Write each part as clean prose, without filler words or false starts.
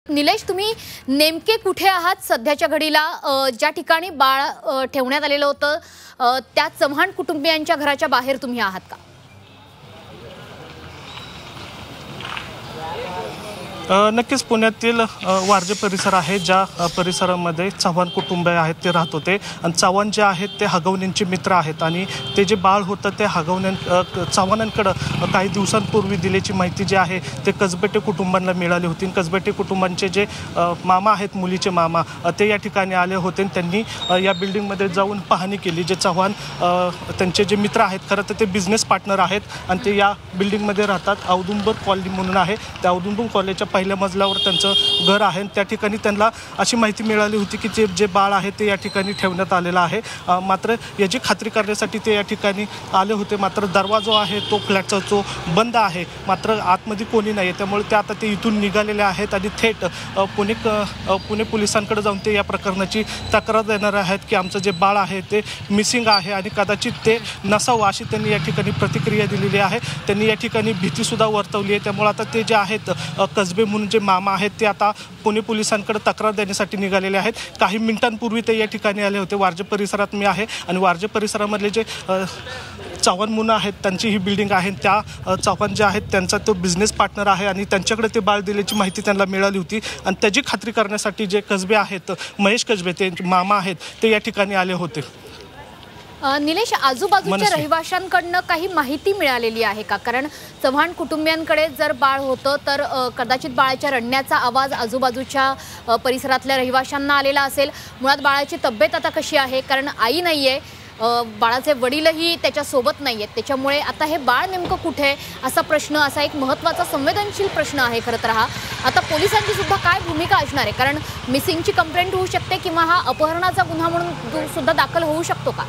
निलेश, तुम्ही नेमके कुठे आहात सध्याच्या घडीला? ज्या ठिकाणी बाळ ठेवण्यात आलेलं होतं त्या चव्हाण कुटुंबियांच्या घराच्या बाहेर तुम्ही आहात का? नक्कीच पुण्यातील वारजे परिसर आहे, ज्या परिसरामध्ये चव्हाण कुटुंब आहेत ते राहत होते आणि चव्हाण जे आहेत ते हगवण्यांचे मित्र आहेत आणि ते जे बाळ होतं ते चव्हाणांकडं काही दिवसांपूर्वी दिल्याची माहिती जी आहे ते कसबेटे कुटुंबांना मिळाली होती। कसबेटे कुटुंबांचे जे मामा आहेत, मुलीचे मामा, ते या ठिकाणी आले होते। त्यांनी या बिल्डिंगमध्ये जाऊन पाहणी केली। जे चव्हाण त्यांचे जे मित्र आहेत, खरं तर ते बिझनेस पार्टनर आहेत आणि ते या बिल्डिंगमध्ये राहतात। औदुंबर कॉलनी म्हणून आहे, त्या औदुंबर कॉलनीच्या पहिल्या मजल्यावर त्यांचं घर आहे। त्या ठिकाणी त्यांना अशी माहिती मिळाली होती की जे बाळ आहे ते या ठिकाणी ठेवण्यात आलेलं आहे। मात्र याची खात्री करण्यासाठी ते या ठिकाणी आले होते। मात्र दरवाजा आहे तो फ्लॅटचा जो बंद आहे, मात्र आतमध्ये कोणी नाही आहे, त्यामुळे ते आता ते इथून निघालेले आहेत आणि थेट पुणे पोलिसांकडे जाऊन ते या प्रकरणाची तक्रार देणार आहेत की आमचं जे बाळ आहे ते मिसिंग आहे आणि कदाचित ते नसावं अशी त्यांनी या ठिकाणी प्रतिक्रिया दिलेली आहे। त्यांनी या ठिकाणी भीतीसुद्धा वर्तवली आहे। त्यामुळे आता ते जे आहेत कसबे म्हणून जे मामा आहेत ते आता पुणे पोलिसांकडे तक्रार देण्यासाठी निघालेले आहेत। काही मिनिटांपूर्वी ते या ठिकाणी आले होते। वारजे परिसरात मी आहे आणि वारजे परिसरामधले जे चव्हाण मुलं आहेत त्यांची ही बिल्डिंग आहे। त्या चव्हाण जे आहेत त्यांचा तो बिझनेस पार्टनर आहे आणि त्यांच्याकडे ते बाळ दिल्याची माहिती त्यांना मिळाली होती आणि त्याची खात्री करण्यासाठी जे कसबे आहेत, महेश कसबे ते मामा आहेत, ते या ठिकाणी आले होते। निलेश, आजूबाजूच्या रहिवाशांकडनं काही माहिती मिळालेली आहे का? कारण चव्हाण कुटुंबियांकडे जर बाळ होतं तर कदाचित बाळाच्या रडण्याचा आवाज आजूबाजूच्या परिसरातल्या रहिवाशांना आलेला असेल। मुळात बाळाची तब्येत आता कशी आहे? कारण आई नाहीये, बाळाचे वडीलही त्याच्यासोबत नाही आहेत, त्याच्यामुळे आता हे बाळ नेमकं कुठे असा प्रश्न, असा एक महत्त्वाचा संवेदनशील प्रश्न आहे खरं तर हा। आता पोलिसांची सुद्धा काय भूमिका असणार आहे? कारण मिसिंगची कंप्लेंट होऊ शकते किंवा हा अपहरणाचा गुन्हा म्हणून सुद्धा दाखल होऊ शकतो का?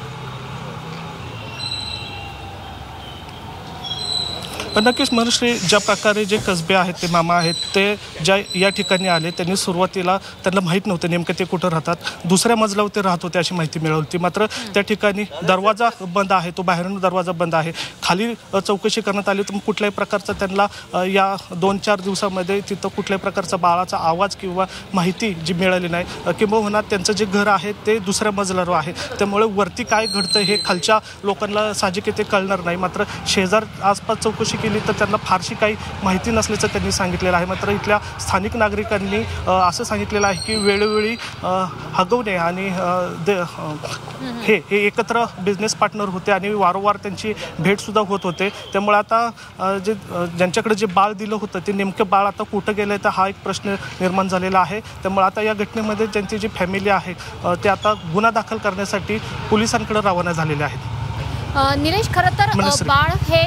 नक्कीच मनश्री, ज्या प्रकारे जे कसबे आहेत ते मामा आहेत ते ज्या या ठिकाणी आले, त्यांनी सुरुवातीला त्यांना माहीत नव्हतं नेमकं ते कुठं राहतात। दुसऱ्या मजल्यावर ते राहत होते अशी माहिती मिळाली होती। मात्र त्या ठिकाणी दरवाजा बंद आहे, तो बाहेरून दरवाजा बंद आहे। खाली चौकशी करण्यात आली तर कुठल्याही प्रकारचा त्यांना या 2-4 दिवसामध्ये तिथं कुठल्याही प्रकारचा बाळाचा आवाज किंवा माहिती जी मिळाली नाही। किंबहुना त्यांचं जे घर आहे ते दुसऱ्या मजल्यावर आहे, त्यामुळे वरती काय घडतं हे खालच्या लोकांना साहजिक ते कळणार नाही। मात्र शेजार आसपास चौकशी केली तर त्यांना फारशी काही माहिती नसल्याचं त्यांनी सांगितलेलं आहे। मात्र इथल्या स्थानिक नागरिकांनी असं सांगितलेलं आहे की वेळोवेळी हगवणे आणि हे एकत्र बिझनेस पार्टनर होते आणि वारंवार त्यांची भेटसुद्धा होत होते। त्यामुळे आता ज्यांच्याकडे जे बाळ दिलं होतं ते नेमकं बाळ आता कुठं गेलं आहे तर हा एक प्रश्न निर्माण झालेला आहे। त्यामुळे आता या घटनेमध्ये ज्यांची जी फॅमिली आहे ते आता गुन्हा दाखल करण्यासाठी पोलिसांकडे रवाना झालेले आहेत। निलेश, खरं तर बाळ हे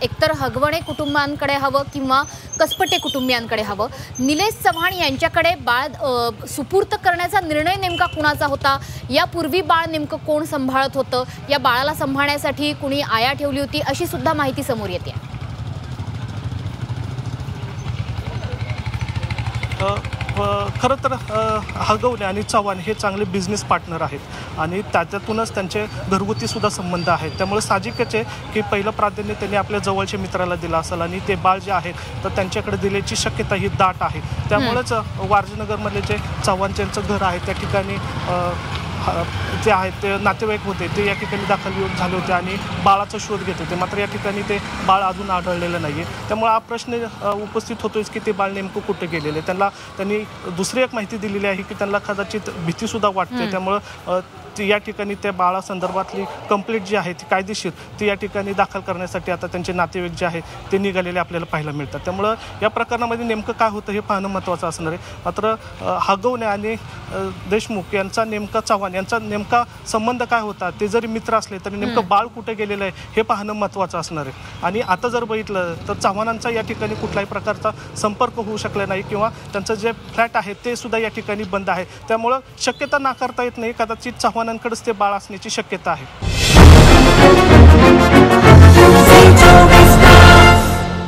एकतर हगवणे कुटुंबांकडे हवं किंवा कसपटे कुटुंबियांकडे हवं। निलेश चव्हाण यांच्याकडे बाळ सुपूर्त करण्याचा निर्णय नेमका कुणाचा होता? यापूर्वी बाळ नेमकं कोण सांभाळत होतं? या बाळाला सांभाळण्यासाठी कुणी आया ठेवली होती अशी सुद्धा माहिती समोर येते। खरं तर हगवणे आणि चव्हाण हे चांगले बिझनेस पार्टनर आहेत आणि त्याच्यातूनच त्यांचे घरगुतीसुद्धा संबंध आहेत। त्यामुळे साहजिकच आहे की पहिलं प्राधान्य त्यांनी आपल्या जवळच्या मित्राला दिलं असेल आणि ते बाळ जे आहे तर त्यांच्याकडे दिल्याची शक्यता ही दाट आहे। त्यामुळेच वारजेनगरमधले जे चव्हाण यांचं घर आहे त्या ठिकाणी जे आहेत ते नातेवाईक होते ते या ठिकाणी दाखल झाले होते आणि बाळाचा शोध घेत होते। मात्र या ठिकाणी ते बाळ अजून आढळलेलं नाही आहे। त्यामुळे हा प्रश्न उपस्थित होतोच की ते बाळ नेमकं कुठे गेलेलं आहे। त्यांनी दुसरी एक माहिती दिलेली आहे की त्यांना कदाचित भीतीसुद्धा वाटते। त्यामुळं या ठिकाणी त्या बाळासंदर्भातली कंप्लेंट जी आहे ती कायदेशीर ती या ठिकाणी दाखल करण्यासाठी आता त्यांचे नातेवाईक जे आहेत ते निघालेले आपल्याला पाहायला मिळतात। त्यामुळं या प्रकरणामध्ये नेमकं काय होतं हे पाहणं महत्त्वाचं असणार आहे। मात्र हगवणे आणि देशमुख यांचा नेमका चव्हाण यांचा नेमका संबंध काय होता, ते जरी मित्र असले तरी नेमकं बाळ कुठे गेलेलं आहे हे पाहणं महत्त्वाचं असणार आहे। आणि आता जर बघितलं तर चव्हाणांचा या ठिकाणी कुठल्याही प्रकारचा संपर्क होऊ शकला नाही किंवा त्यांचं जे फ्लॅट आहे ते सुद्धा या ठिकाणी बंद आहे। त्यामुळं शक्यता नाकारता येत नाही, कदाचित चव्हाणांकडेच ते बाळ असण्याची शक्यता आहे।